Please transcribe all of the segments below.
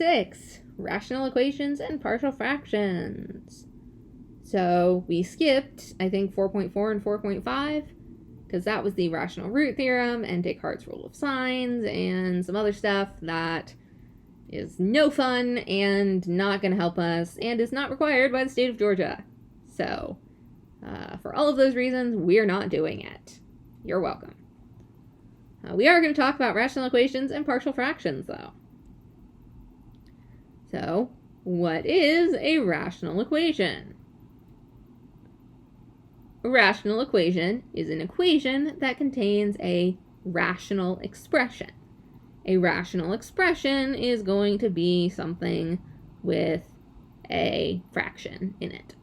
6. Rational equations and partial fractions. So we skipped, I think, 4.4 and 4.5, because that was the rational root theorem and Descartes' rule of signs and some other stuff that is no fun and not going to help us and is not required by the state of Georgia. So, for all of those reasons, we're not doing it. You're welcome. We are going to talk about rational equations and partial fractions, though. So, what is a rational equation? A rational equation is an equation that contains a rational expression. A rational expression is going to be something with a fraction in it,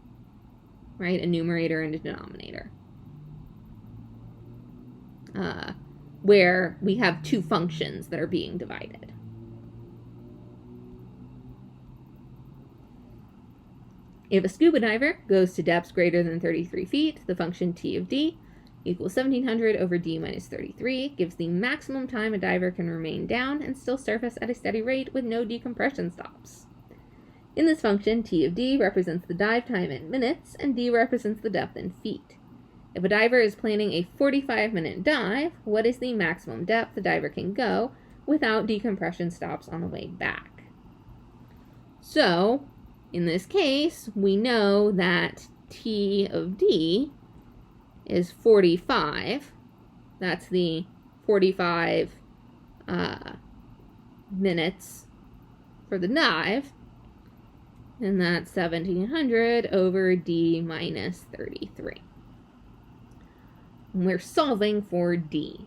right? A numerator and a denominator. Where we have two functions that are being divided. If a scuba diver goes to depths greater than 33 feet, the function t of d equals 1700 over d minus 33 gives the maximum time a diver can remain down and still surface at a steady rate with no decompression stops. In this function, t of d represents the dive time in minutes, and d represents the depth in feet. If a diver is planning a 45-minute dive, what is the maximum depth the diver can go without decompression stops on the way back? So, in this case, we know that t of d is 45. That's the 45 minutes for the dive. And that's 1700 over d minus 33. We're solving for d.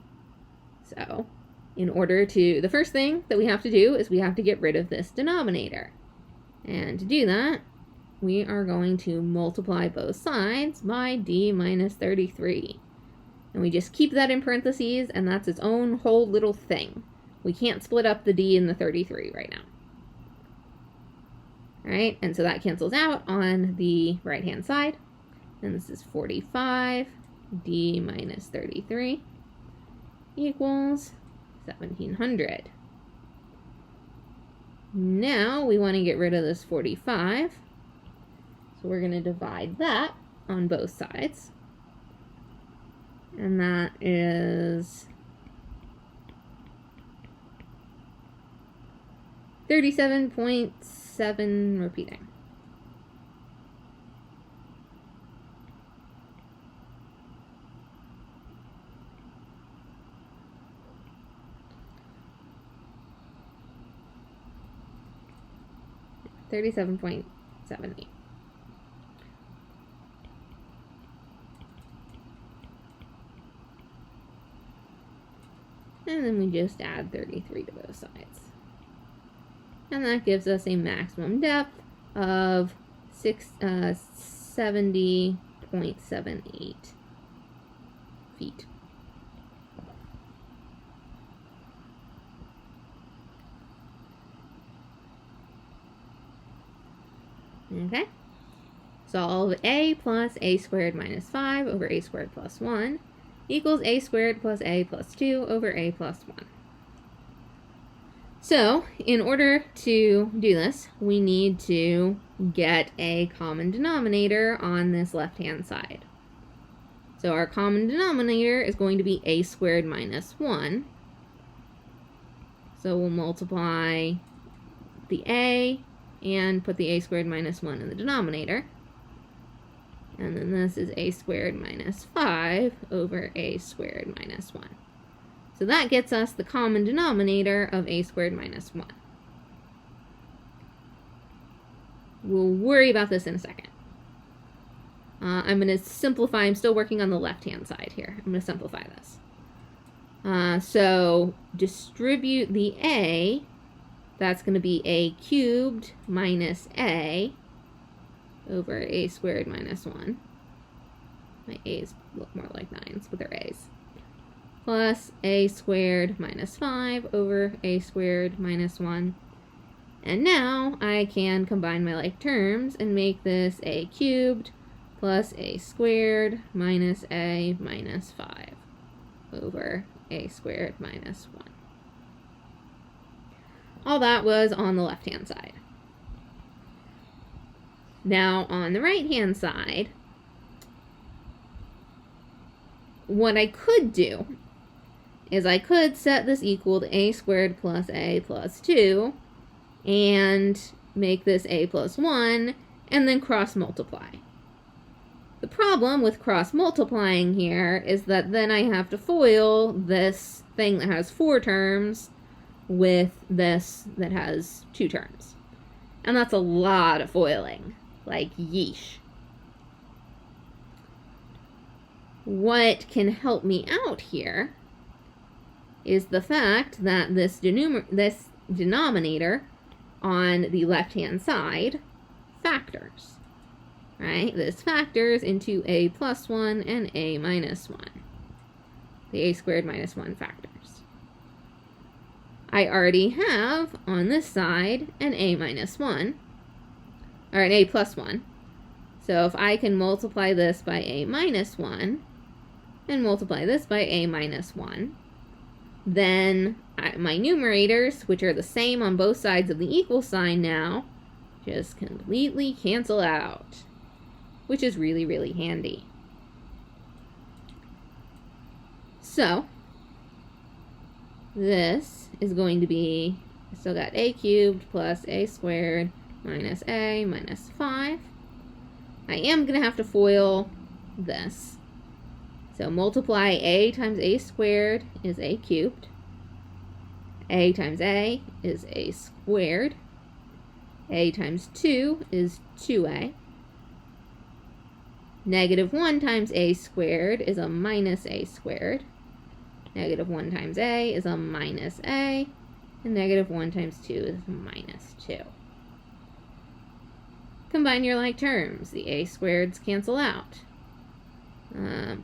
So, the first thing that we have to do is we have to get rid of this denominator. And to do that, we are going to multiply both sides by d minus 33. And we just keep that in parentheses, and that's its own whole little thing. We can't split up the d and the 33 right now. Alright, and so that cancels out on the right-hand side. And this is 45, d minus 33 equals 1700. Now we want to get rid of this 45. So we're going to divide that on both sides. And that is 37.7 repeating. $37.78. And then we just add 33 to both sides. And that gives us a maximum depth of 70.78 feet. Okay, solve a plus a squared minus 5 over a squared plus 1 equals a squared plus a plus 2 over a plus 1. So, in order to do this, we need to get a common denominator on this left-hand side. So our common denominator is going to be a squared minus 1. So we'll multiply the a and put the a squared minus 1 in the denominator. And then this is a squared minus 5 over a squared minus 1. So that gets us the common denominator of a squared minus 1. We'll worry about this in a second. I'm going to simplify. I'm still working on the left-hand side here. I'm going to simplify this. So distribute the a. That's going to be a cubed minus a over a squared minus 1. My a's look more like 9s, but they're a's. Plus a squared minus 5 over a squared minus 1. And now I can combine my like terms and make this a cubed plus a squared minus a minus 5 over a squared minus 1. All that was on the left-hand side. Now, on the right-hand side, what I could do is I could set this equal to a squared plus a plus 2 and make this a plus 1 and then cross multiply. The problem with cross multiplying here is that then I have to FOIL this thing that has 4 terms with this that has 2 terms. And that's a lot of foiling. Like, yeesh. What can help me out here is the fact that this denominator on the left-hand side factors, right? This factors into a plus 1 and a minus 1. The a squared minus 1 factors. I already have on this side an a minus 1, or an a plus 1. So if I can multiply this by a minus 1 and multiply this by a minus 1, then my numerators, which are the same on both sides of the equal sign now, just completely cancel out, which is really, really handy. So this is going to be, I still got a cubed plus a squared minus a minus 5. I am going to have to FOIL this. So multiply a times a squared is a cubed. A times a is a squared. A times 2 is 2a. Negative 1 times a squared is a minus a squared. Negative 1 times a is a minus a. And negative 1 times 2 is minus 2. Combine your like terms. The a squareds cancel out.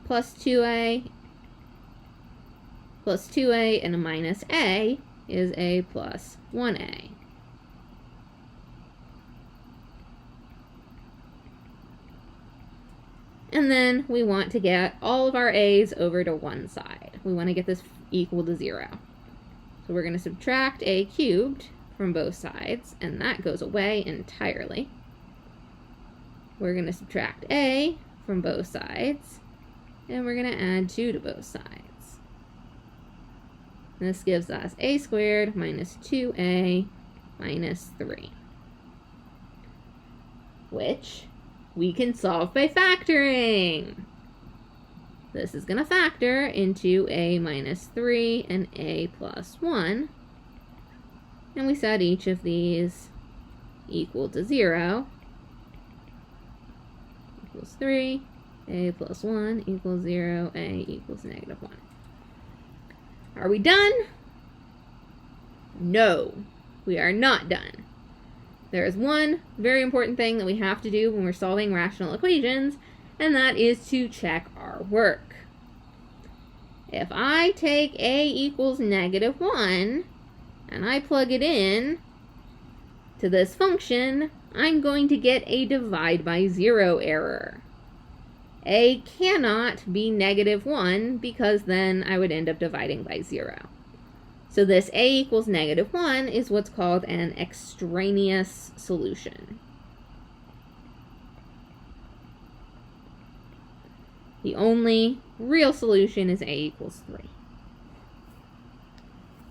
Plus 2a and a minus a is a plus 1a. And then we want to get all of our a's over to one side. We want to get this equal to 0. So we're going to subtract a cubed from both sides, and that goes away entirely. We're going to subtract a from both sides, and we're going to add 2 to both sides. This gives us a squared minus 2a minus 3, which we can solve by factoring. This is going to factor into a minus 3 and a plus 1, and we set each of these equal to 0. Equals 3, a plus 1 equals 0, a equals negative 1. Are we done? No, we are not done. There is one very important thing that we have to do when we're solving rational equations, and that is to check our work. If I take a equals negative 1, and I plug it in to this function, I'm going to get a divide by 0 error. A cannot be negative 1 because then I would end up dividing by 0. So this a equals negative 1 is what's called an extraneous solution. The only real solution is a equals 3.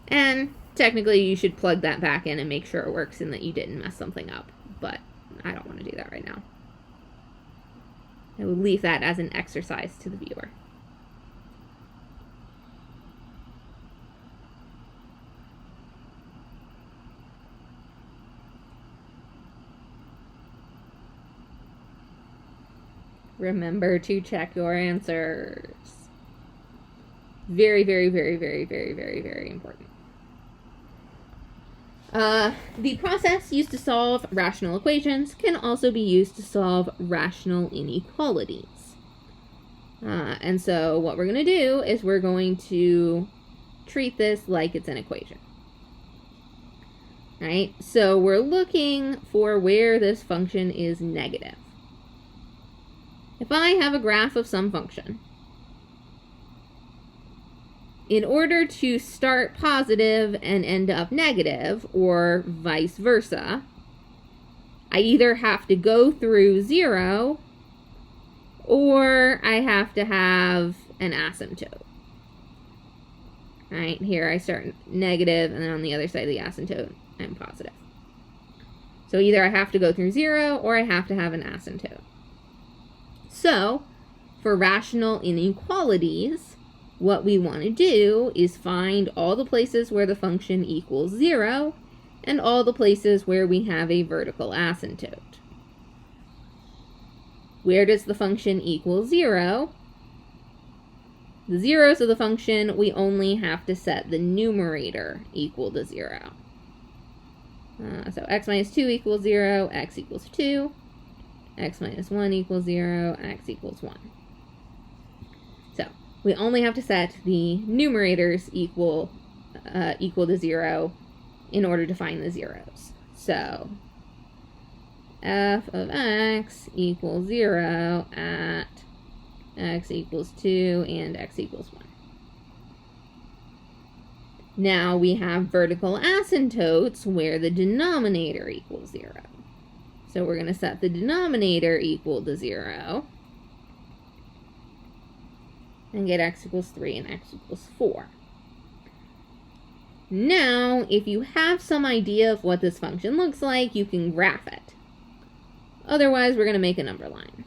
And technically you should plug that back in and make sure it works and that you didn't mess something up, but I don't want to do that right now. I will leave that as an exercise to the viewer. Remember to check your answers. Very, very, very, very, very, very, very important. The process used to solve rational equations can also be used to solve rational inequalities. And so what we're going to do is we're going to treat this like it's an equation. Right? So we're looking for where this function is negative. If I have a graph of some function, in order to start positive and end up negative, or vice versa, I either have to go through 0 or I have to have an asymptote. Right, here I start negative, and then on the other side of the asymptote, I'm positive. So either I have to go through 0 or I have to have an asymptote. So, for rational inequalities, what we want to do is find all the places where the function equals 0 and all the places where we have a vertical asymptote. Where does the function equal 0? The zeros of the function, we only have to set the numerator equal to 0. So x minus 2 equals 0, x equals 2, x minus 1 equals 0, x equals 1. So we only have to set the numerators equal to 0 in order to find the zeros. So f of x equals 0 at x equals 2 and x equals 1. Now we have vertical asymptotes where the denominator equals 0. So we're going to set the denominator equal to 0 and get x equals 3 and x equals 4. Now, if you have some idea of what this function looks like, you can graph it. Otherwise, we're going to make a number line.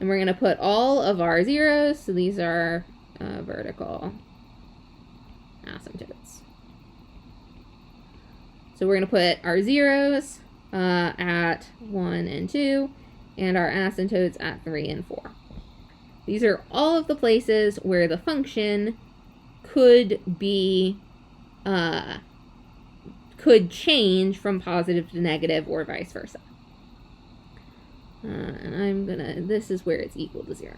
And we're going to put all of our zeros, so these are vertical asymptotes. So we're going to put our zeros at 1 and 2, and our asymptotes at 3 and 4. These are all of the places where the function could be, could change from positive to negative or vice versa. And this is where it's equal to 0.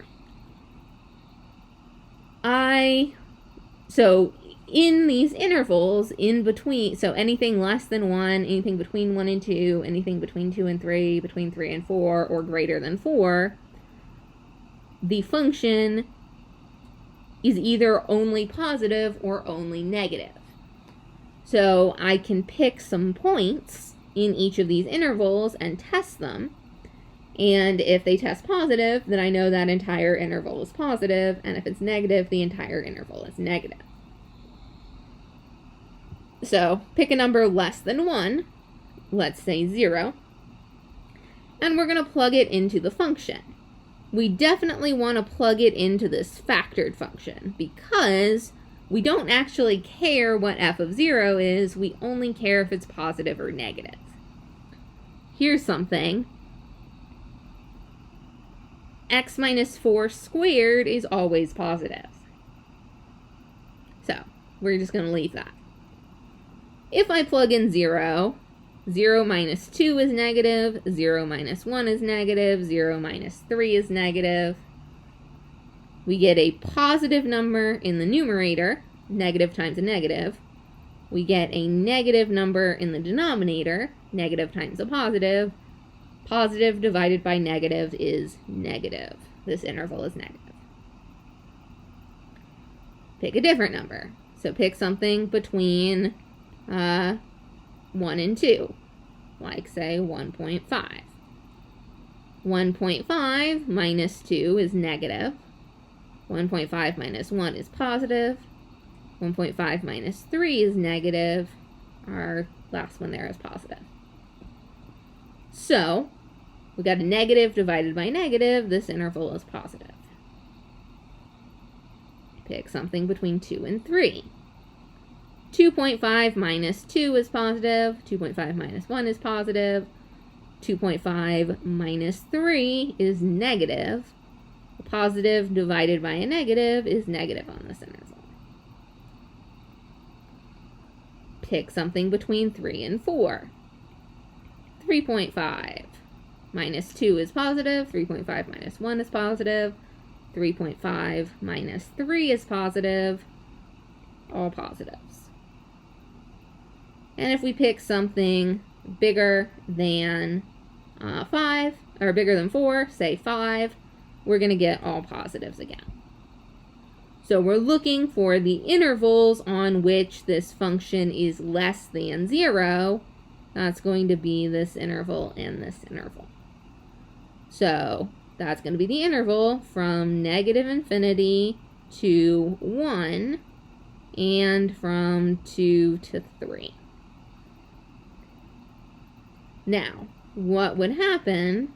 So in these intervals, in between, so anything less than 1, anything between 1 and 2, anything between 2 and 3, between 3 and 4, or greater than 4, the function is either only positive or only negative. So I can pick some points in each of these intervals and test them. And if they test positive, then I know that entire interval is positive, and if it's negative, the entire interval is negative. So pick a number less than 1, let's say 0, and we're going to plug it into the function. We definitely want to plug it into this factored function because we don't actually care what f of 0 is, we only care if it's positive or negative. Here's something. X minus 4 squared is always positive. So we're just going to leave that. If I plug in 0, 0 minus 2 is negative, 0 minus 1 is negative, 0 minus 3 is negative. We get a positive number in the numerator, negative times a negative. We get a negative number in the denominator, negative times a positive. Positive divided by negative is negative. This interval is negative. Pick a different number. So pick something between 1 and 2, like say 1.5. 1.5 minus 2 is negative. 1.5 minus 1 is positive. 1.5 minus 3 is negative. Our last one there is positive. So we got a negative divided by negative. This interval is positive. Pick something between 2 and 3. 2.5 minus 2 is positive. 2.5 minus 1 is positive. 2.5 minus 3 is negative. A positive divided by a negative is negative on this interval. Pick something between 3 and 4. 3.5 minus 2 is positive. 3.5 minus 1 is positive. 3.5 minus 3 is positive. All positives. And if we pick something bigger than 5, or bigger than 4, say 5, we're going to get all positives again. So we're looking for the intervals on which this function is less than 0. That's going to be this interval and this interval. So that's going to be the interval from -infinity to 1 and from 2 to 3. Now, what would happen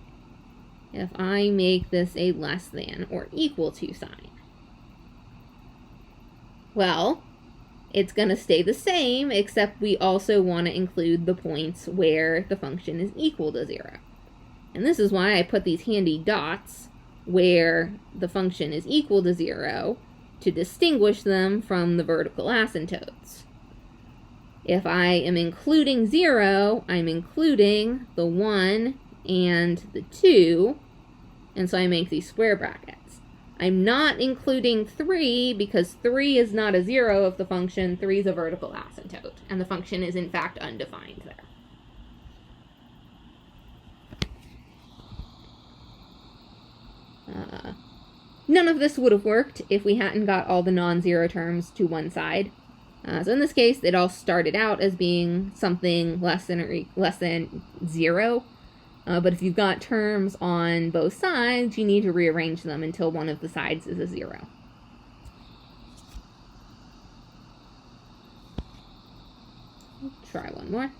if I make this a less than or equal to sign? Well, it's going to stay the same, except we also want to include the points where the function is equal to 0. And this is why I put these handy dots where the function is equal to 0 to distinguish them from the vertical asymptotes. If I am including 0, I'm including the 1 and the 2, and so I make these square brackets. I'm not including 3 because 3 is not a 0 of the function. 3 is a vertical asymptote, and the function is in fact undefined there. None of this would have worked if we hadn't got all the non-zero terms to one side. So in this case, it all started out as being something less than 0. But if you've got terms on both sides, you need to rearrange them until one of the sides is a 0. Try one more.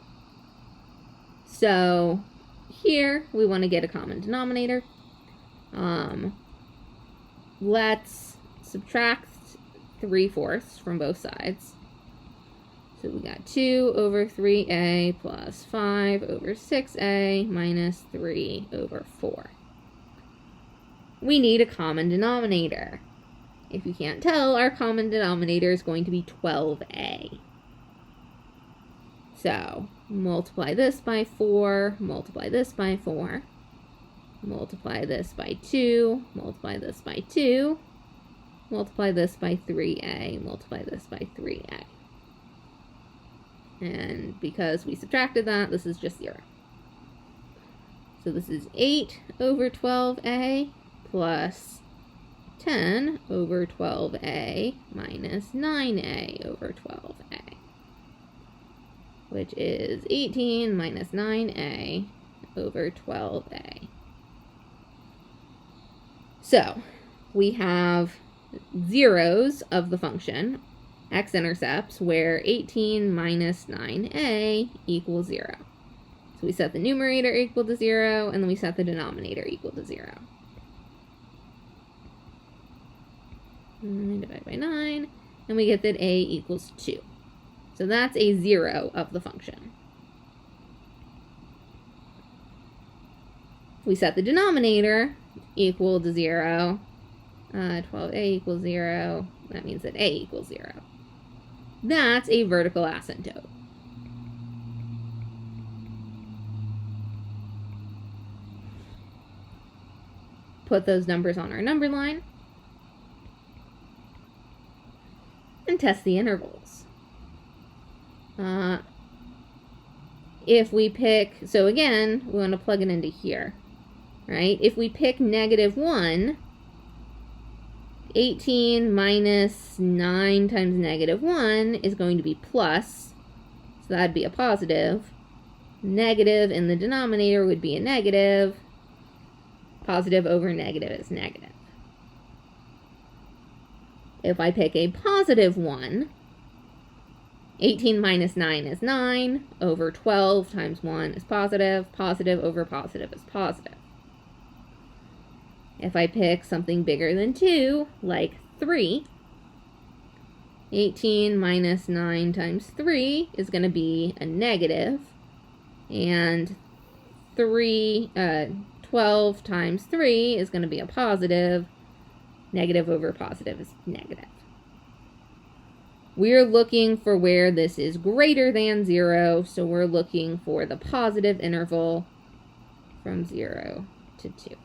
So here we want to get a common denominator. Let's subtract 3/4 from both sides. So we got 2 over 3a plus 5 over 6a minus 3 over 4. We need a common denominator. If you can't tell, our common denominator is going to be 12a. So multiply this by 4, multiply this by 4, multiply this by 2, multiply this by 2, multiply this by 3a, multiply this by 3a. And because we subtracted that, this is just 0. So this is 8 over 12a plus 10 over 12a minus 9a over 12a, which is 18 minus 9a over 12a. So we have zeros of the function, x-intercepts, where 18 minus 9a equals 0. So we set the numerator equal to 0, and then we set the denominator equal to 0. 9 divided by 9, and we get that a equals 2. So that's a 0 of the function. We set the denominator equal to 0. 12a equals 0. That means that a equals 0. That's a vertical asymptote. Put those numbers on our number line and test the intervals. If we pick, so again, we want to plug it into here, right? If we pick -1, 18 minus 9 times -1 is going to be plus, so that'd be a positive. Negative in the denominator would be a negative. Positive over negative is negative. If I pick a positive 1, 18 minus 9 is 9, over 12 times 1 is positive, positive over positive is positive. If I pick something bigger than 2, like 3, 18 minus 9 times 3 is going to be a negative, and 12 times 3 is going to be a positive. Negative over positive is negative. We're looking for where this is greater than 0, so we're looking for the positive interval from 0 to 2.